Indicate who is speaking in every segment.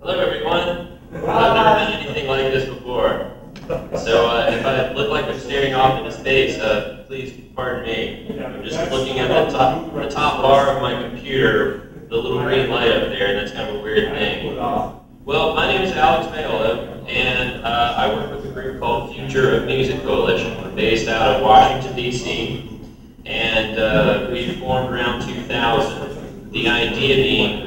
Speaker 1: Hello, everyone. I've never done anything like this before. So if I look like I'm staring off into space, please pardon me. I'm just looking at the top bar of my computer, the little green light up there, and that's kind of a weird thing. Well, my name is Alex Maiolo, and I work with a group called Future of Music Coalition. We're based out of Washington, D.C., and we formed around 2000. The idea being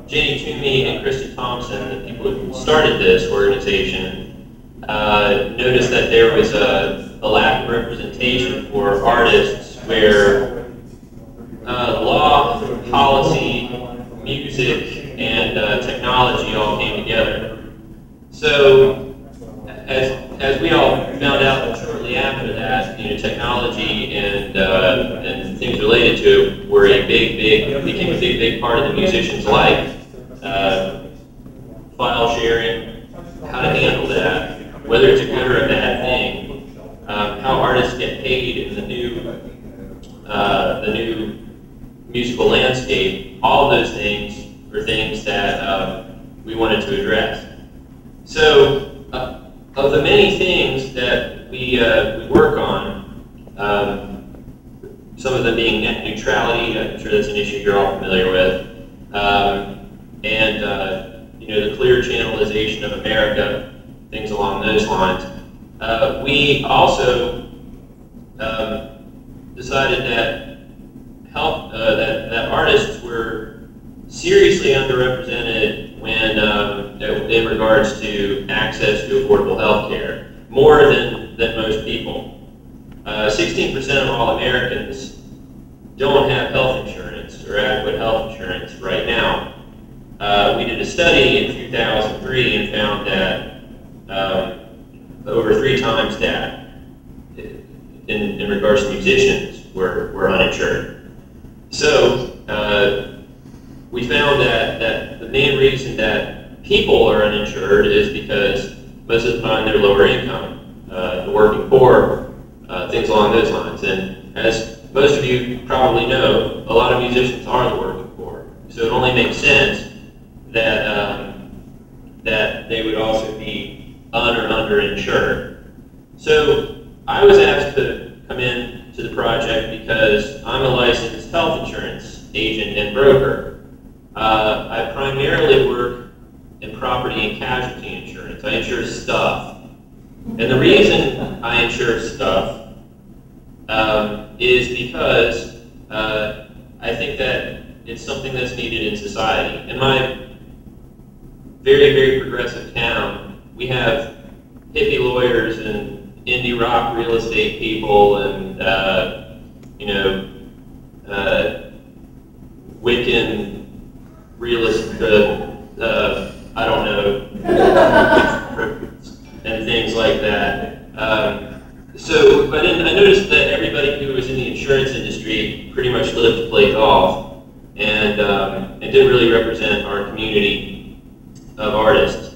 Speaker 1: Jenny Toomey and Christy Thompson, the people who started this organization, noticed that there was a lack of representation for artists where law, policy, music, and technology all came together. So, as we all found out shortly after that, technology and things related to it were became a big part of the musician's life. File sharing, how to handle that, whether it's a good or a bad thing, how artists get paid in the new musical landscape. All of those things are things that we wanted to address. So, of the many things that we work on, some of them being net neutrality, I'm sure that's an issue you're all familiar with, and the clear channelization of America, things along those lines. We also decided that that artists were seriously underrepresented when in regards to access to affordable health care, more than most people. 16% of all Americans don't have health insurance or adequate health insurance right now. We did a study in 2003 and found that over 3 times that in regards to musicians were uninsured. So we found that the main reason that people are uninsured is because most of the time they're lower income, the working poor, things along those lines. And as most of you probably know, a lot of musicians are the working poor. So it only makes sense that that they would also be or underinsured. So I was asked to come in to the project because I'm a licensed health insurance agent and broker. I primarily work in property and casualty insurance. I insure stuff. And the reason I insure stuff is because I think that it's something that's needed in society. In my very progressive town, we have hippie lawyers and indie rock real estate people and Wiccan real estate, I don't know, and things like that. But I noticed that everybody who was in the insurance industry pretty much lived to play golf, and didn't really represent our community of artists.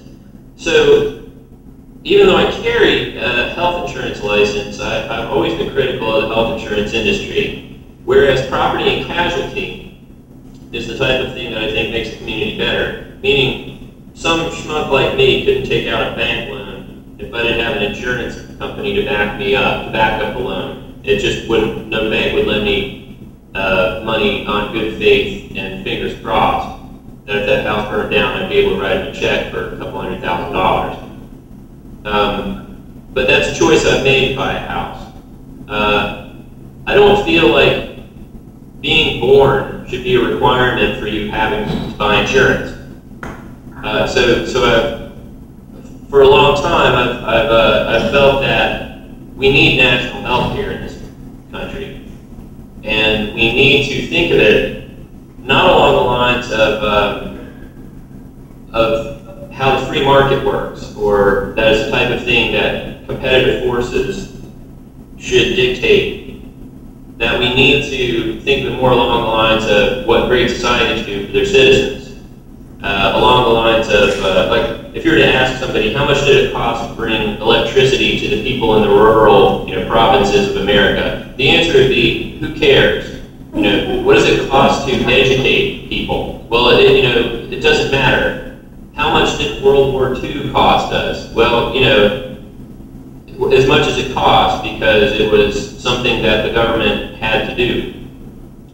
Speaker 1: So even though I carry a health insurance license, I've always been critical of the health insurance industry, whereas property and casualty is the type of thing that I think makes the community better. Meaning, some schmuck like me couldn't take out a bank loan if I didn't have an insurance company to back me up, to back up the loan. It just wouldn't, no bank would lend me money on good faith and fingers crossed that if that house burned down, I'd be able to write him a check for a couple $100,000. But that's a choice I've made to buy a house. I don't feel like being born should be a requirement for you having to buy insurance. For a long time, I've felt that we need national health care in this country, and we need to think of it not along the lines of how the free market works, or that is the type of thing that competitive forces should dictate. That we need to think of it more along the lines of what great societies do for their citizens. Along the lines of, like, if you were to ask somebody, how much did it cost to bring electricity to the people in the rural, provinces of America? The answer would be, who cares? What does it cost to educate people? Well, it doesn't matter. much did World War II cost us? Well, you know, as much as it cost, because it was something that the government had to do.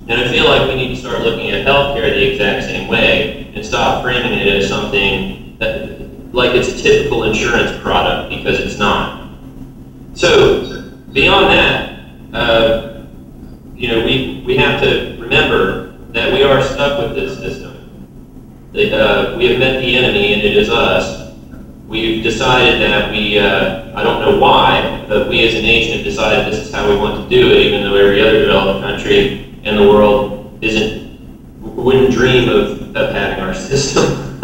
Speaker 1: And I feel like we need to start looking at healthcare the exact same way and stop framing it as something that, like it's a typical insurance product, because it's not. So beyond that, you know, we have to remember that we are stuck with this system. We have met the enemy, and it is us. We've decided that I don't know why, but we as a nation have decided this is how we want to do it, even though every other developed country in the world wouldn't dream of having our system.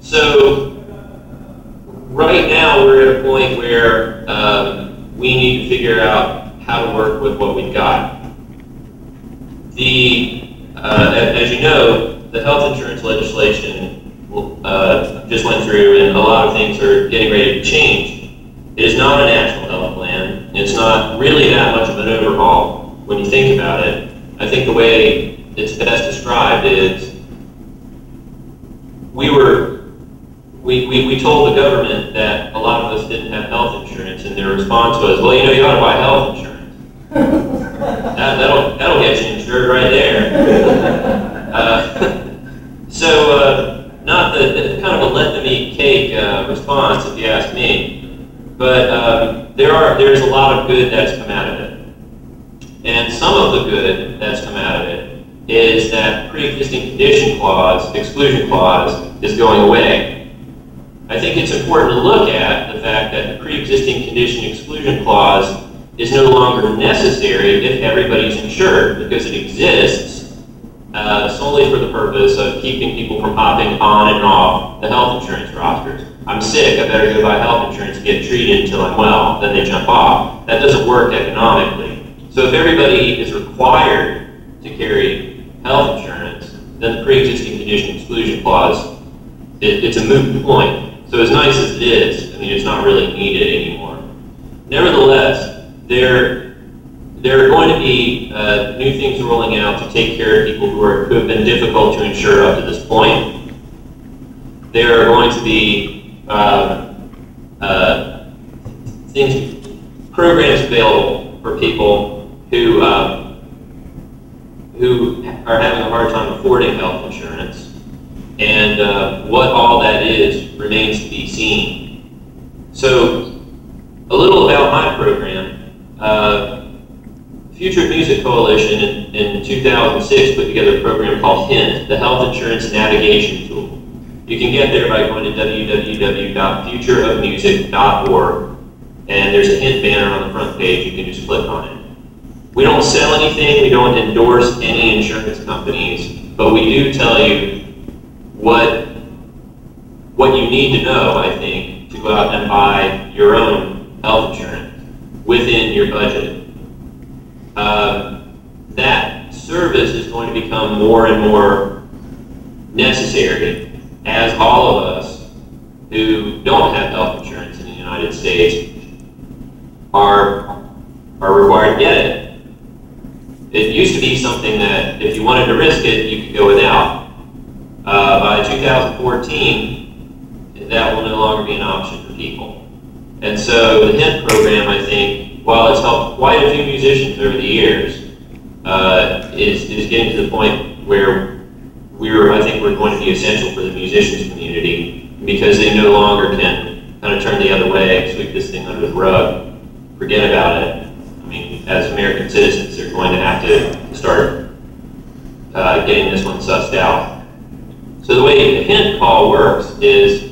Speaker 1: So right now we're at a point where we need to figure out how to work with what we've got. As you know, the health insurance legislation just went through, and a lot of things are getting ready to change. It is not a national health plan. It's not really that much of an overhaul when you think about it. I think the way it's best described is we told the government that a lot of us didn't have health insurance, and their response was, well, you know, you ought to buy health insurance. That'll get you insured right there. Not the kind of a let them eat cake response, if you ask me, but there's a lot of good that's come out of it. And some of the good that's come out of it is that pre-existing condition clause, exclusion clause, is going away. I think it's important to look at the fact that the pre-existing condition exclusion clause is no longer necessary if everybody's insured, because it exists solely for the purpose of keeping people from hopping on and off the health insurance rosters. I'm sick, I better go buy health insurance and get treated until I'm well, then they jump off. That doesn't work economically. So if everybody is required to carry health insurance, then the pre-existing condition exclusion clause, it's a moot point. So as nice as it is, I mean, it's not really needed anymore. Nevertheless, there are going to be new things rolling out to take care of people who have been difficult to insure up to this point. There are going to be programs available for people who are having a hard time affording health insurance, and what all that is remains to be seen. So, a little about my program. Future Music Coalition in 2006 put together a program called HINT, the Health Insurance Navigation Tool. You can get there by going to www.futureofmusic.org, and there's a HINT banner on the front page. You can just click on it. We don't sell anything, we don't endorse any insurance companies, but we do tell you what you need to know, I think, to go out and buy your own health insurance within your budget. That service is going to become more and more necessary as all of us who don't have health insurance in the United States are required to get it. It used to be something that if you wanted to risk it, you could go without. By 2014, that will no longer be an option for people. And so the HINT program, I think, while it's helped quite a few musicians over the years, is getting to the point where I think we're going to be essential for the musicians community, because they no longer can kind of turn the other way, sweep this thing under the rug, forget about it. I mean, as American citizens, they're going to have to start getting this one sussed out. So the way the HINT call works is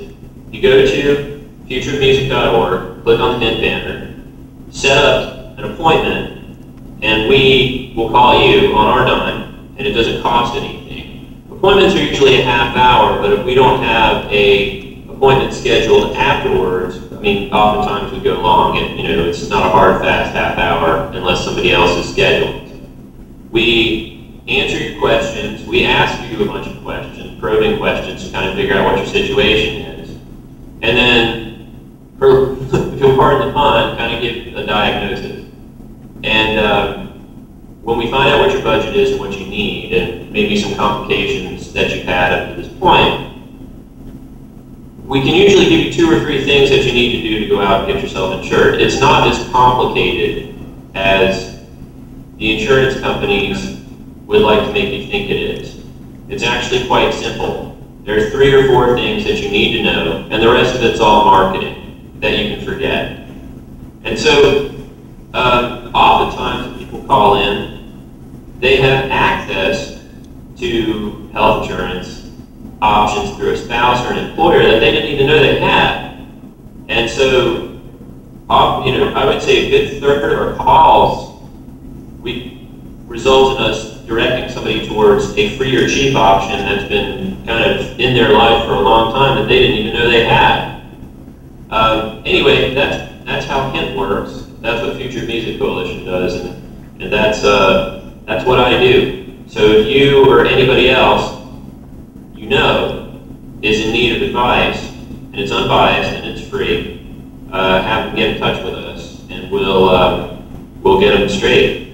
Speaker 1: you go to futureofmusic.org, click on the HINT banner, set up an appointment, and we will call you on our dime, and it doesn't cost anything. Appointments are usually a half hour, but if we don't have a appointment scheduled afterwards, I mean, oftentimes we go long, and it's not a hard, fast half hour unless somebody else is scheduled. We answer your questions, we ask you a bunch of questions, probing questions to kind of figure out what your situation is. And then, if you'll pardon the pun, kind of give a diagnosis. And when we find out what your budget is and what you need, and maybe some complications that you've had up to this point, we can usually give you 2 or 3 things that you need to do to go out and get yourself insured. It's not as complicated as the insurance companies would like to make you think it is. It's actually quite simple. There's 3 or 4 things that you need to know, and the rest of it's all marketing that you can forget. And so, oftentimes when people call in, they have access to health insurance options through a spouse or an employer that they didn't even know they had. And so, I would say a good third of our calls result in us directing somebody towards a free or cheap option that's been kind of in their life for a long time that they didn't even know they had. Anyway, that's how HINT works. That's what Future Music Coalition does, and that's what I do. So if you or anybody else you know is in need of advice, and it's unbiased and it's free, have them get in touch with us, and we'll get them straight.